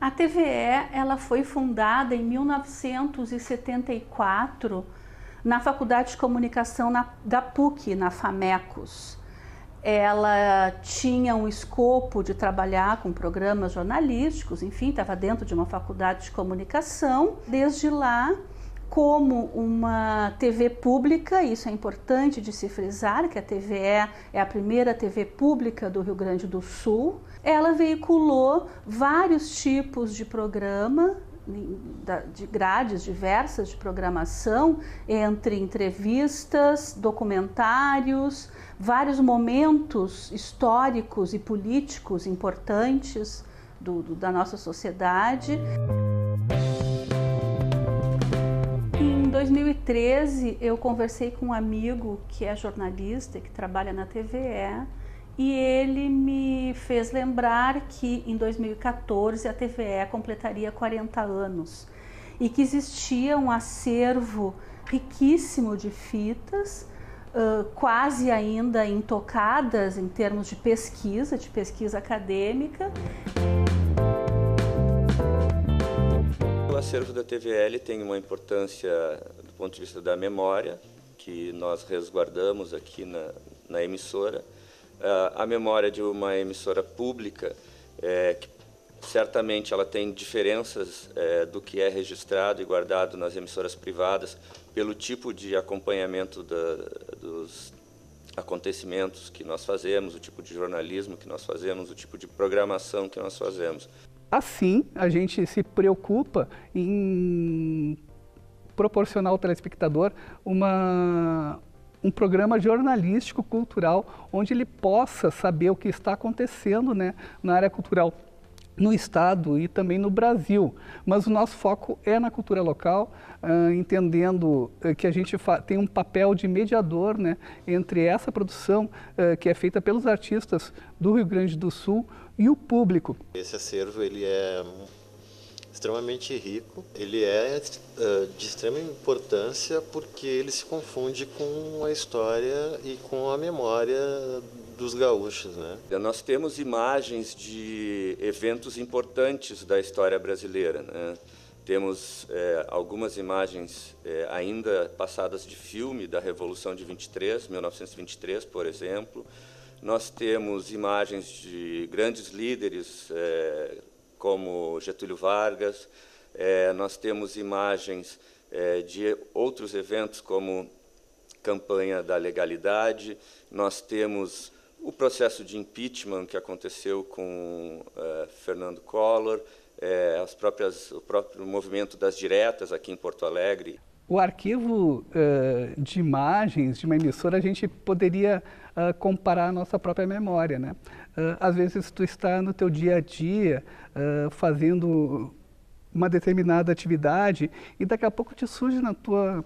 A TVE, ela foi fundada em 1974 na Faculdade de Comunicação da PUC, na FAMECOS. Ela tinha um escopo de trabalhar com programas jornalísticos, enfim, estava dentro de uma faculdade de comunicação. Desde lá, como uma TV pública, isso é importante de se frisar, que a TVE é a primeira TV pública do Rio Grande do Sul, ela veiculou vários tipos de programa, de grades diversas de programação, entre entrevistas, documentários, vários momentos históricos e políticos importantes da nossa sociedade. Em 2013, eu conversei com um amigo que é jornalista e que trabalha na TVE, e ele me fez lembrar que em 2014 a TVE completaria 40 anos e que existia um acervo riquíssimo de fitas, quase ainda intocadas em termos de pesquisa acadêmica. O acervo da TVE tem uma importância do ponto de vista da memória, que nós resguardamos aqui na emissora. A memória de uma emissora pública, que certamente ela tem diferenças do que é registrado e guardado nas emissoras privadas, pelo tipo de acompanhamento dos acontecimentos que nós fazemos, o tipo de jornalismo que nós fazemos, o tipo de programação que nós fazemos. Assim, a gente se preocupa em proporcionar ao telespectador um programa jornalístico, cultural, onde ele possa saber o que está acontecendo, né, na área cultural no Estado e também no Brasil. Mas o nosso foco é na cultura local, entendendo que a gente tem um papel de mediador, né, entre essa produção que é feita pelos artistas do Rio Grande do Sul e o público. Esse acervo ele é extremamente rico, ele é de extrema importância porque ele se confunde com a história e com a memória dos gaúchos, né? Nós temos imagens de eventos importantes da história brasileira, né? Temos algumas imagens ainda passadas de filme da Revolução de 1923, por exemplo. Nós temos imagens de grandes líderes, como Getúlio Vargas. Nós temos imagens de outros eventos, como campanha da legalidade. Nós temos o processo de impeachment que aconteceu com Fernando Collor, o próprio movimento das diretas aqui em Porto Alegre. O arquivo de imagens de uma emissora, a gente poderia comparar a nossa própria memória, né? Às vezes tu está no teu dia a dia fazendo uma determinada atividade e daqui a pouco te surge na tua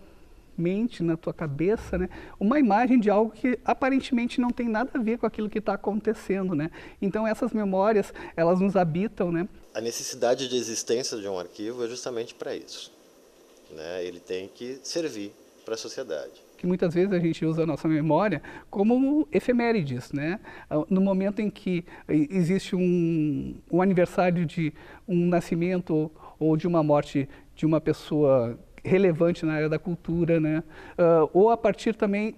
mente, na tua cabeça, né, uma imagem de algo que aparentemente não tem nada a ver com aquilo que está acontecendo, né? Então essas memórias, elas nos habitam, né? A necessidade de existência de um arquivo é justamente para isso, né? Ele tem que servir para a sociedade. Que muitas vezes a gente usa a nossa memória como efemérides, né? No momento em que existe um aniversário de um nascimento ou de uma morte de uma pessoa relevante na área da cultura, né? Ou a partir também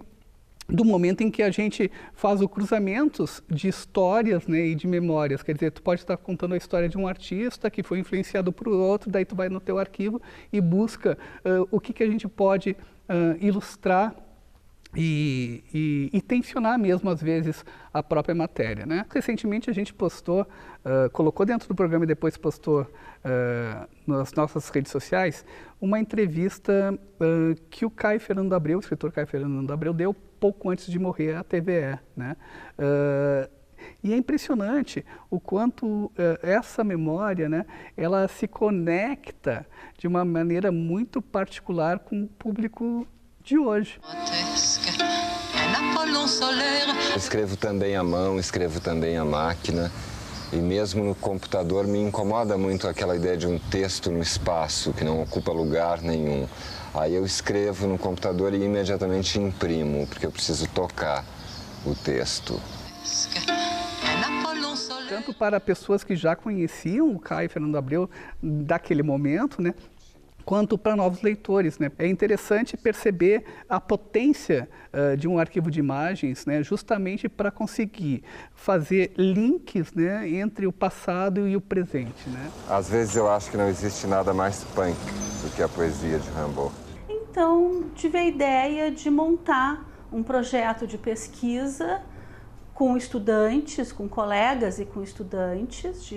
do momento em que a gente faz o cruzamentos de histórias, né, e de memórias. Quer dizer, tu pode estar contando a história de um artista que foi influenciado por outro, daí tu vai no teu arquivo e busca o que a gente pode ilustrar e tensionar mesmo, às vezes, a própria matéria, né? Recentemente a gente postou, colocou dentro do programa e depois postou nas nossas redes sociais, uma entrevista que o Caio Fernando Abreu, o escritor Caio Fernando Abreu, deu pouco antes de morrer à TVE, né? E é impressionante o quanto essa memória, né, ela se conecta de uma maneira muito particular com o público de hoje. Eu escrevo também à mão, escrevo também à máquina. E mesmo no computador me incomoda muito aquela ideia de um texto no espaço, que não ocupa lugar nenhum. Aí eu escrevo no computador e imediatamente imprimo, porque eu preciso tocar o texto. Tanto para pessoas que já conheciam o Caio Fernando Abreu daquele momento, né, quanto para novos leitores, né? É interessante perceber a potência de um arquivo de imagens, né, justamente para conseguir fazer links, né, entre o passado e o presente, né? Às vezes eu acho que não existe nada mais punk do que a poesia de Rimbaud. Então, tive a ideia de montar um projeto de pesquisa com estudantes, com colegas e com estudantes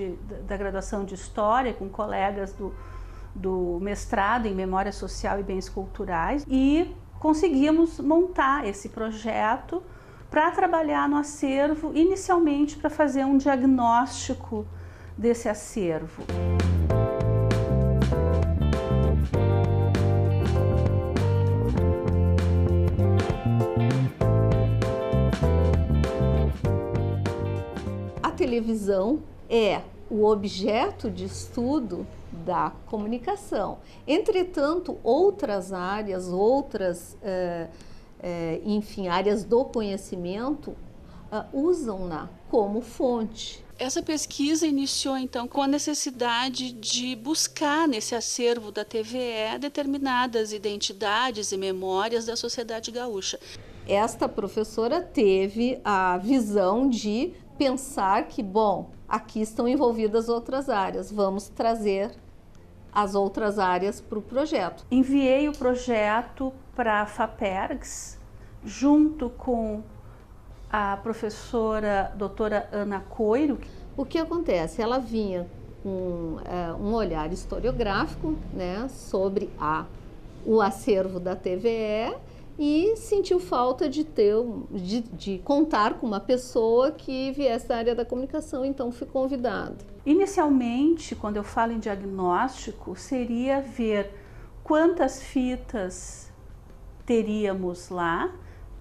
da graduação de História, com colegas do mestrado em Memória Social e Bens Culturais, e conseguimos montar esse projeto para trabalhar no acervo, inicialmente para fazer um diagnóstico desse acervo. A televisão é o objeto de estudo da comunicação. Entretanto, outras áreas, enfim, áreas do conhecimento usam-na como fonte. Essa pesquisa iniciou, então, com a necessidade de buscar nesse acervo da TVE determinadas identidades e memórias da sociedade gaúcha. Esta professora teve a visão de pensar que, bom, aqui estão envolvidas outras áreas, vamos trazer as outras áreas para o projeto. Enviei o projeto para a FAPERGS, junto com a professora doutora Ana Coiro. O que acontece? Ela vinha com um olhar historiográfico, né, sobre o acervo da TVE, e sentiu falta de contar com uma pessoa que viesse da área da comunicação, então fui convidada. Inicialmente, quando eu falo em diagnóstico, seria ver quantas fitas teríamos lá.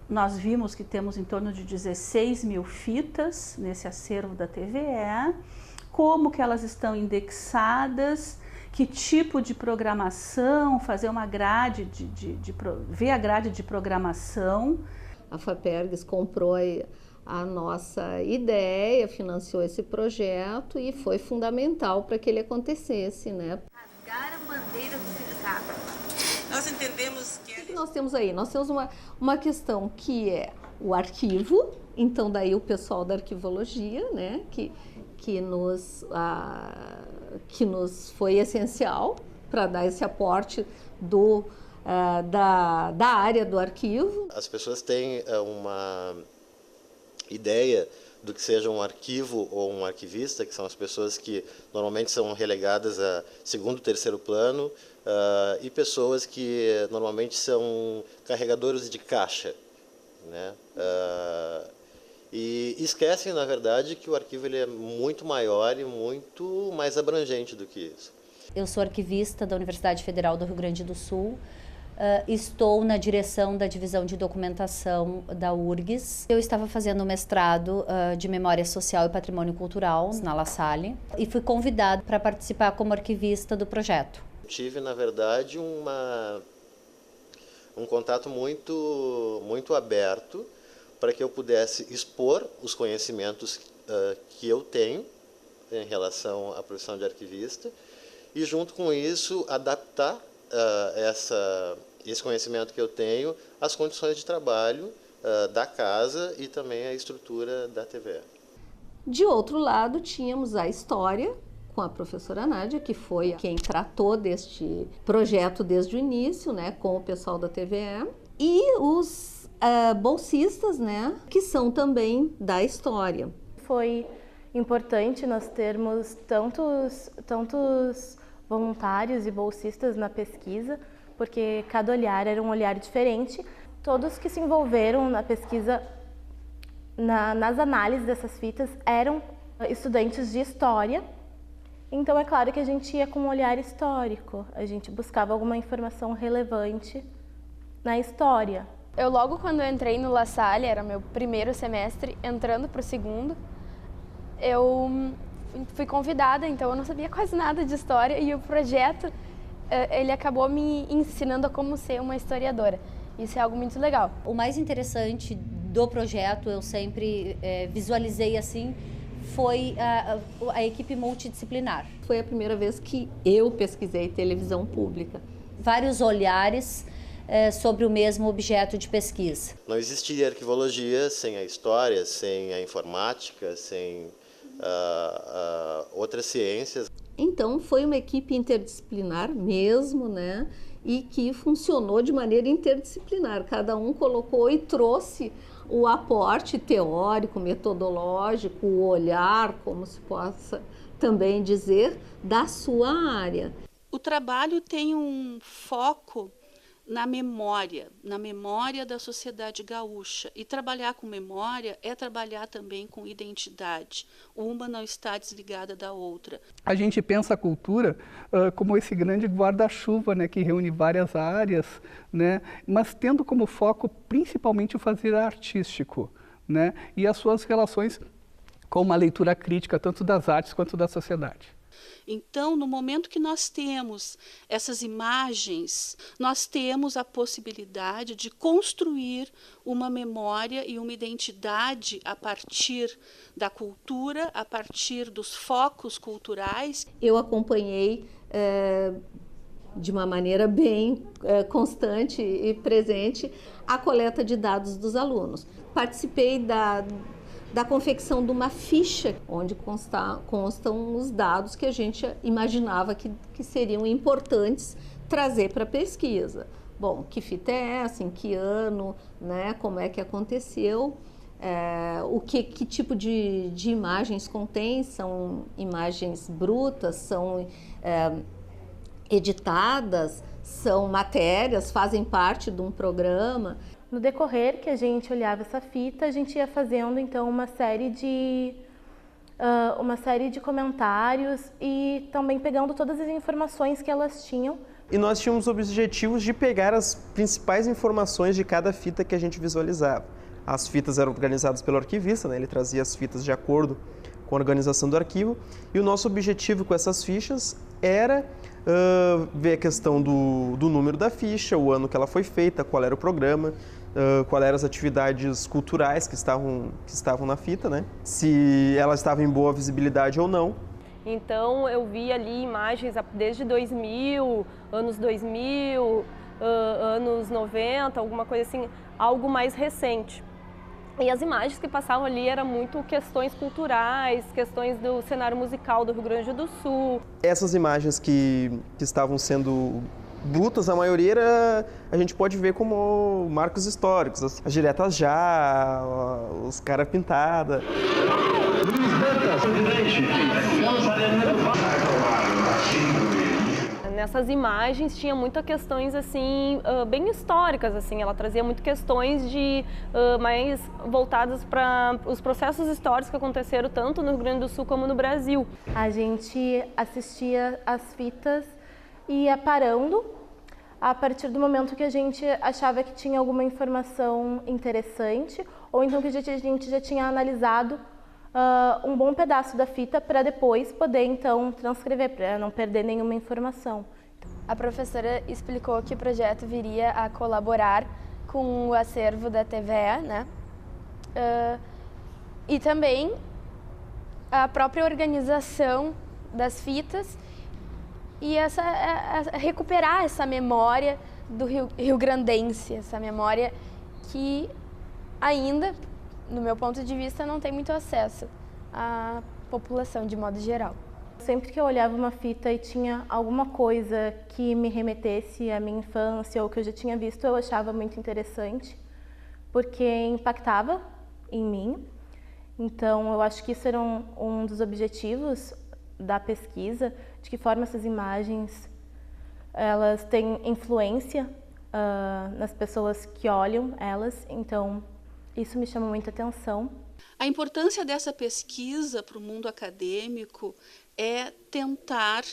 Nós vimos que temos em torno de 16 mil fitas nesse acervo da TVE, como que elas estão indexadas, que tipo de programação, fazer uma grade, ver a grade de programação. A FAPERGS comprou a nossa ideia, financiou esse projeto e foi fundamental para que ele acontecesse, né? Rasgar a bandeira do sindicato. Nós entendemos que... O que nós temos aí? Nós temos uma questão que é o arquivo, então daí o pessoal da arquivologia, né, que nos foi essencial para dar esse aporte da área do arquivo. As pessoas têm uma ideia do que seja um arquivo ou um arquivista, que são as pessoas que normalmente são relegadas a segundo, terceiro plano, e pessoas que normalmente são carregadores de caixa, né? E esquecem, na verdade, que o arquivo ele é muito maior e muito mais abrangente do que isso. Eu sou arquivista da Universidade Federal do Rio Grande do Sul. Estou na direção da divisão de documentação da URGS. Eu estava fazendo um mestrado de Memória Social e Patrimônio Cultural na La Salle e fui convidado para participar como arquivista do projeto. Tive, na verdade, um contato muito aberto para que eu pudesse expor os conhecimentos que eu tenho em relação à profissão de arquivista e, junto com isso, adaptar esse conhecimento que eu tenho às condições de trabalho da casa e também à estrutura da TVE. De outro lado, tínhamos a história com a professora Nádia, que foi quem tratou deste projeto desde o início, né, com o pessoal da TVE, e os bolsistas, né, que são também da história. Foi importante nós termos tantos voluntários e bolsistas na pesquisa, porque cada olhar era um olhar diferente. Todos que se envolveram na pesquisa nas análises dessas fitas eram estudantes de história. Então é claro que a gente ia com um olhar histórico, a gente buscava alguma informação relevante na história. Eu logo quando eu entrei no La Salle, era meu primeiro semestre, entrando para o segundo, eu fui convidada, então eu não sabia quase nada de história e o projeto, ele acabou me ensinando a como ser uma historiadora. Isso é algo muito legal. O mais interessante do projeto, eu sempre visualizei assim, foi a equipe multidisciplinar. Foi a primeira vez que eu pesquisei televisão pública. Vários olhares sobre o mesmo objeto de pesquisa. Não existiria arquivologia sem a história, sem a informática, sem outras ciências. Então foi uma equipe interdisciplinar mesmo, né? E que funcionou de maneira interdisciplinar. Cada um colocou e trouxe o aporte teórico, metodológico, o olhar, como se possa também dizer, da sua área. O trabalho tem um foco na memória da sociedade gaúcha. E trabalhar com memória é trabalhar também com identidade. Uma não está desligada da outra. A gente pensa a cultura como esse grande guarda-chuva, né, que reúne várias áreas, né, mas tendo como foco principalmente o fazer artístico, né, e as suas relações com uma leitura crítica tanto das artes quanto da sociedade. Então, no momento que nós temos essas imagens, nós temos a possibilidade de construir uma memória e uma identidade a partir da cultura, a partir dos focos culturais. Eu acompanhei de uma maneira bem constante e presente a coleta de dados dos alunos. Participei da confecção de uma ficha, onde constam os dados que a gente imaginava que seriam importantes trazer para a pesquisa. Bom, que fita é essa, em que ano, né, como é que aconteceu, que tipo de imagens contém, são imagens brutas, são editadas, são matérias, fazem parte de um programa. No decorrer que a gente olhava essa fita, a gente ia fazendo então uma série de comentários e também pegando todas as informações que elas tinham. E nós tínhamos objetivos de pegar as principais informações de cada fita que a gente visualizava. As fitas eram organizadas pelo arquivista, né? Ele trazia as fitas de acordo com a organização do arquivo, e o nosso objetivo com essas fichas era ver a questão do número da ficha, o ano que ela foi feita, qual era o programa, quais eram as atividades culturais que estavam na fita, né? Se ela estava em boa visibilidade ou não. Então eu vi ali imagens desde 2000, anos 2000, anos 90, alguma coisa assim, algo mais recente. E as imagens que passavam ali eram muito questões culturais, questões do cenário musical do Rio Grande do Sul. Essas imagens que estavam sendo brutas, a maioria a gente pode ver como marcos históricos, as diretas já, os cara pintada. Nessas imagens tinha muitas questões assim bem históricas, assim, ela trazia muito questões mais voltadas para os processos históricos que aconteceram tanto no Rio Grande do Sul como no Brasil. A gente assistia as fitas e ia parando a partir do momento que a gente achava que tinha alguma informação interessante ou então que a gente já tinha analisado um bom pedaço da fita para depois poder então transcrever, para não perder nenhuma informação. A professora explicou que o projeto viria a colaborar com o acervo da TVE, né? E também a própria organização das fitas e recuperar essa memória do rio-grandense, essa memória que ainda, no meu ponto de vista, não tem muito acesso à população de modo geral. Sempre que eu olhava uma fita e tinha alguma coisa que me remetesse à minha infância ou que eu já tinha visto, eu achava muito interessante, porque impactava em mim. Então, eu acho que isso era um dos objetivos da pesquisa, de que forma essas imagens elas têm influência nas pessoas que olham elas. Então, isso me chama muita atenção. A importância dessa pesquisa para o mundo acadêmico é tentar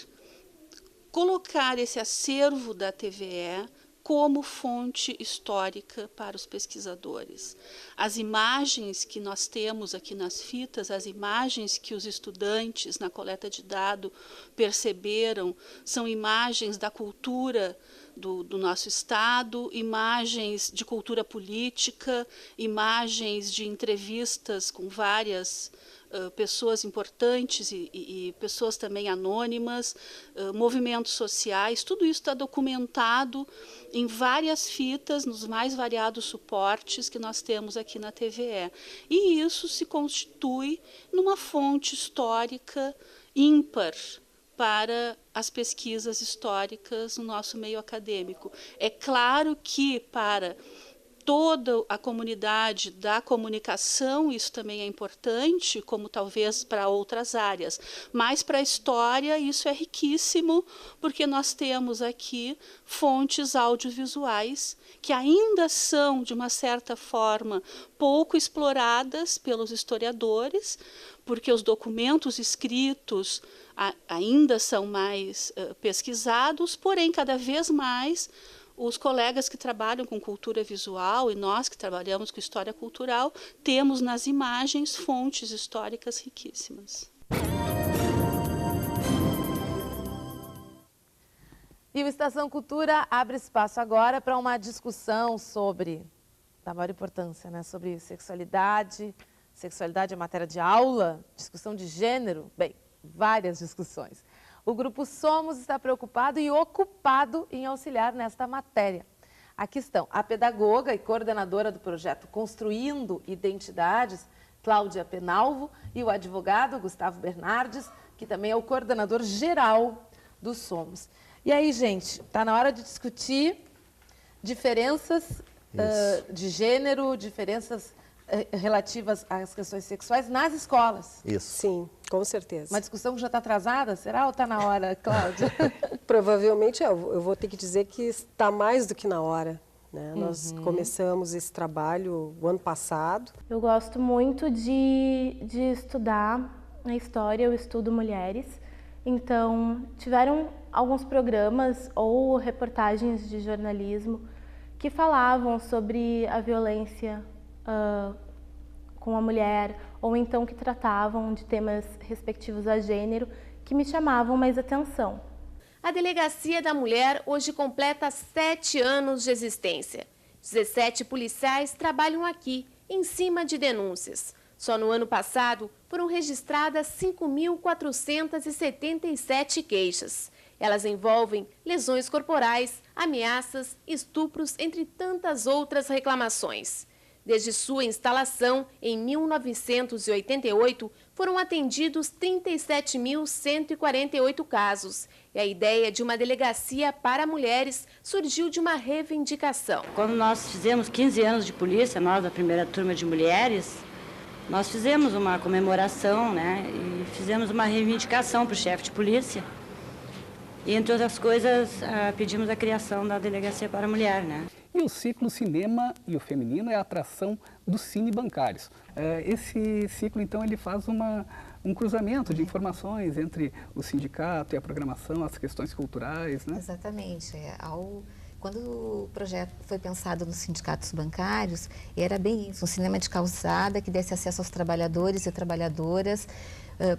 colocar esse acervo da TVE como fonte histórica para os pesquisadores. As imagens que nós temos aqui nas fitas, as imagens que os estudantes na coleta de dados perceberam, são imagens da cultura do nosso Estado, imagens de cultura política, imagens de entrevistas com várias pessoas importantes e pessoas também anônimas, movimentos sociais, tudo isso está documentado em várias fitas, nos mais variados suportes que nós temos aqui na TVE. E isso se constitui numa fonte histórica ímpar para as pesquisas históricas no nosso meio acadêmico. É claro que para toda a comunidade da comunicação isso também é importante, como talvez para outras áreas, mas para a história isso é riquíssimo, porque nós temos aqui fontes audiovisuais que ainda são, de uma certa forma, pouco exploradas pelos historiadores, porque os documentos escritos ainda são mais pesquisados, porém, cada vez mais, os colegas que trabalham com cultura visual e nós que trabalhamos com história cultural, temos nas imagens fontes históricas riquíssimas. E o Estação Cultura abre espaço agora para uma discussão da maior importância, né? Sobre sexualidade é matéria de aula, discussão de gênero, bem, várias discussões. O Grupo Somos está preocupado e ocupado em auxiliar nesta matéria. Aqui estão a pedagoga e coordenadora do projeto Construindo Identidades, Cláudia Penalvo, e o advogado Gustavo Bernardes, que também é o coordenador geral do Somos. E aí, gente, está na hora de discutir diferenças de gênero, diferenças relativas às questões sexuais nas escolas. Isso. Sim, com certeza. Uma discussão que já está atrasada, será ou está na hora, Cláudia? Provavelmente eu vou ter que dizer que está mais do que na hora. Né? Nós começamos esse trabalho o ano passado. Eu gosto muito de estudar a história, eu estudo mulheres. Então, tiveram alguns programas ou reportagens de jornalismo que falavam sobre a violência com a mulher, ou então que tratavam de temas respectivos a gênero, que me chamavam mais atenção. A Delegacia da Mulher hoje completa 7 anos de existência. 17 policiais trabalham aqui, em cima de denúncias. Só no ano passado foram registradas 5.477 queixas. Elas envolvem lesões corporais, ameaças, estupros, entre tantas outras reclamações. Desde sua instalação, em 1988, foram atendidos 37.148 casos. E a ideia de uma delegacia para mulheres surgiu de uma reivindicação. Quando nós fizemos 15 anos de polícia, nós da primeira turma de mulheres, nós fizemos uma comemoração, né, e fizemos uma reivindicação para o chefe de polícia. E, entre outras coisas, pedimos a criação da Delegacia para a Mulher, né? E o ciclo Cinema e o Feminino é a atração dos cine bancários. Esse ciclo, então, ele faz um cruzamento de informações entre o sindicato e a programação, as questões culturais, né? Exatamente. Quando o projeto foi pensado nos sindicatos bancários, era bem isso, um cinema de calçada que desse acesso aos trabalhadores e trabalhadoras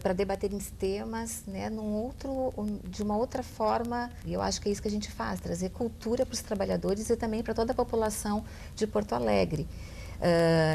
para debaterem temas, né, de uma outra forma. E eu acho que é isso que a gente faz, trazer cultura para os trabalhadores e também para toda a população de Porto Alegre.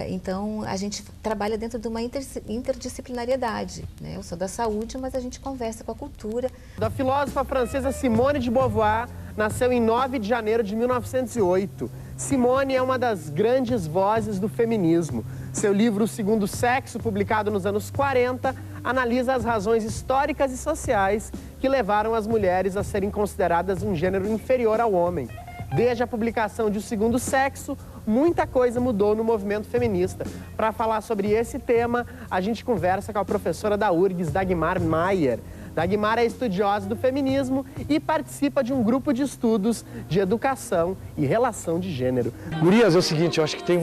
Então, a gente trabalha dentro de uma interdisciplinariedade, né? Eu sou da saúde, mas a gente conversa com a cultura. Da filósofa francesa Simone de Beauvoir, nasceu em 9 de janeiro de 1908. Simone é uma das grandes vozes do feminismo. Seu livro O Segundo Sexo, publicado nos anos 40, analisa as razões históricas e sociais que levaram as mulheres a serem consideradas um gênero inferior ao homem. Desde a publicação de O Segundo Sexo, muita coisa mudou no movimento feminista. Para falar sobre esse tema, a gente conversa com a professora da URGS, Dagmar Maier. Dagmar é estudiosa do feminismo e participa de um grupo de estudos de educação e relação de gênero. Gurias, é o seguinte, eu acho que tem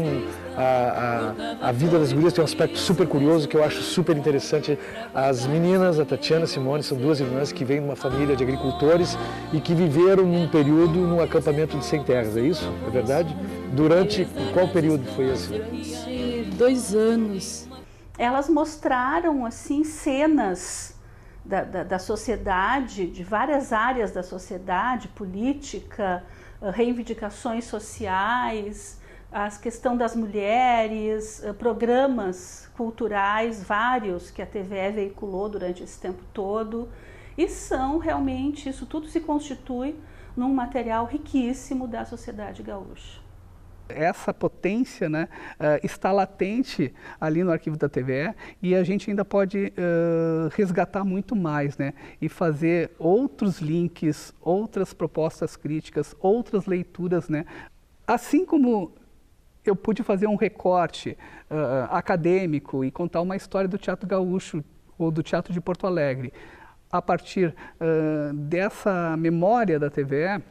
a vida das gurias tem um aspecto super curioso que eu acho super interessante. As meninas, a Tatiana e a Simone, são duas irmãs que vêm de uma família de agricultores e que viveram num período num acampamento de sem terras, é isso? É verdade? Durante qual período foi esse? Durante 2 anos. Elas mostraram assim cenas da sociedade, de várias áreas da sociedade, política, reivindicações sociais, a questão das mulheres, programas culturais, vários que a TVE veiculou durante esse tempo todo. E são realmente, isso tudo se constitui num material riquíssimo da sociedade gaúcha. Essa potência, né, está latente ali no arquivo da TVE e a gente ainda pode resgatar muito mais, né, e fazer outros links, outras propostas críticas, outras leituras, né, assim como eu pude fazer um recorte acadêmico e contar uma história do Teatro Gaúcho ou do Teatro de Porto Alegre a partir dessa memória da TVE.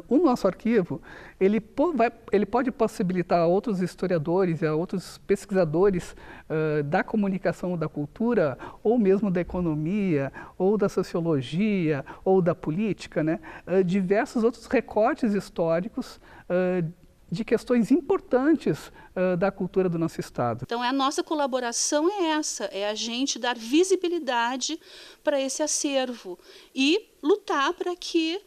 O nosso arquivo ele pode possibilitar a outros historiadores e a outros pesquisadores da comunicação ou da cultura, ou mesmo da economia, ou da sociologia, ou da política, né, diversos outros recortes históricos de questões importantes da cultura do nosso Estado. Então, a nossa colaboração é essa, é a gente dar visibilidade para esse acervo e lutar para que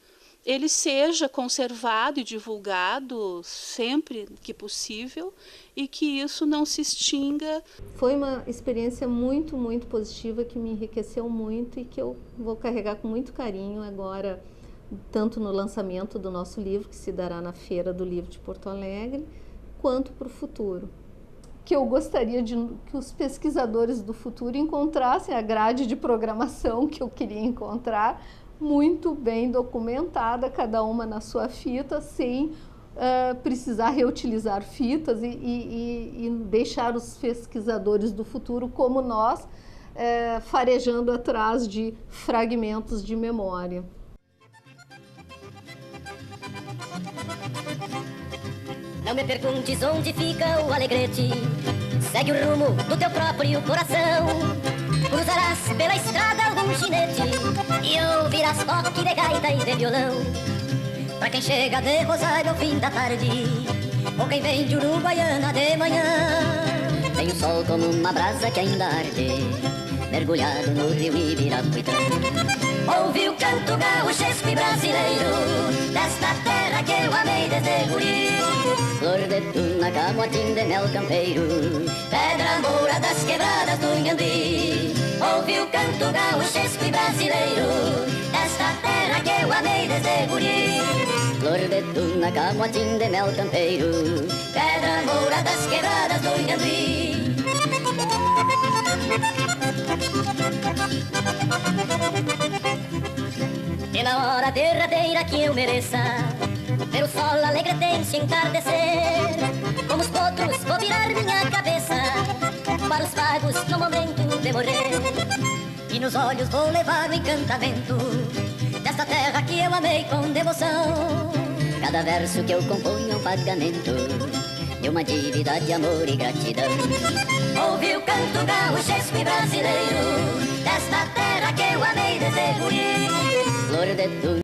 ele seja conservado e divulgado sempre que possível e que isso não se extinga. Foi uma experiência muito, muito positiva que me enriqueceu muito e que eu vou carregar com muito carinho agora, tanto no lançamento do nosso livro, que se dará na Feira do Livro de Porto Alegre, quanto para o futuro. Que eu gostaria que os pesquisadores do futuro encontrassem a grade de programação que eu queria encontrar, muito bem documentada, cada uma na sua fita, sem precisar reutilizar fitas e deixar os pesquisadores do futuro, como nós, farejando atrás de fragmentos de memória. Não me perguntes onde fica o Alegrete, segue o rumo do teu próprio coração. Cruzarás pela estrada algum ginete e ouvirás toque de gaita e de violão. Pra quem chega de Rosário ao fim da tarde, ou quem vem de Uruguaiana de manhã, tem o sol como uma brasa que ainda arde, mergulhado no rio Ibirapuitã. Ouvi o canto gaúchesco e brasileiro desta terra que eu amei desde guri. Flor de tuna, camotim de mel campeiro, pedra moura das quebradas do Inhandi. Ouvi o canto gaúchesco e brasileiro desta terra que eu amei desde guri. Flor de tuna, camotim de mel campeiro, pedra moura das quebradas do Inhandi. E na hora derradeira que eu mereça ver o sol alegretense entardecer, como os potros vou virar minha cabeça para os pagos no momento de morrer. E nos olhos vou levar o encantamento desta terra que eu amei com devoção. Cada verso que eu componho é um pagamento de uma dívida de amor e gratidão. Ouvi o canto gaúchesco e brasileiro desta terra que eu amei desde guri. Flor de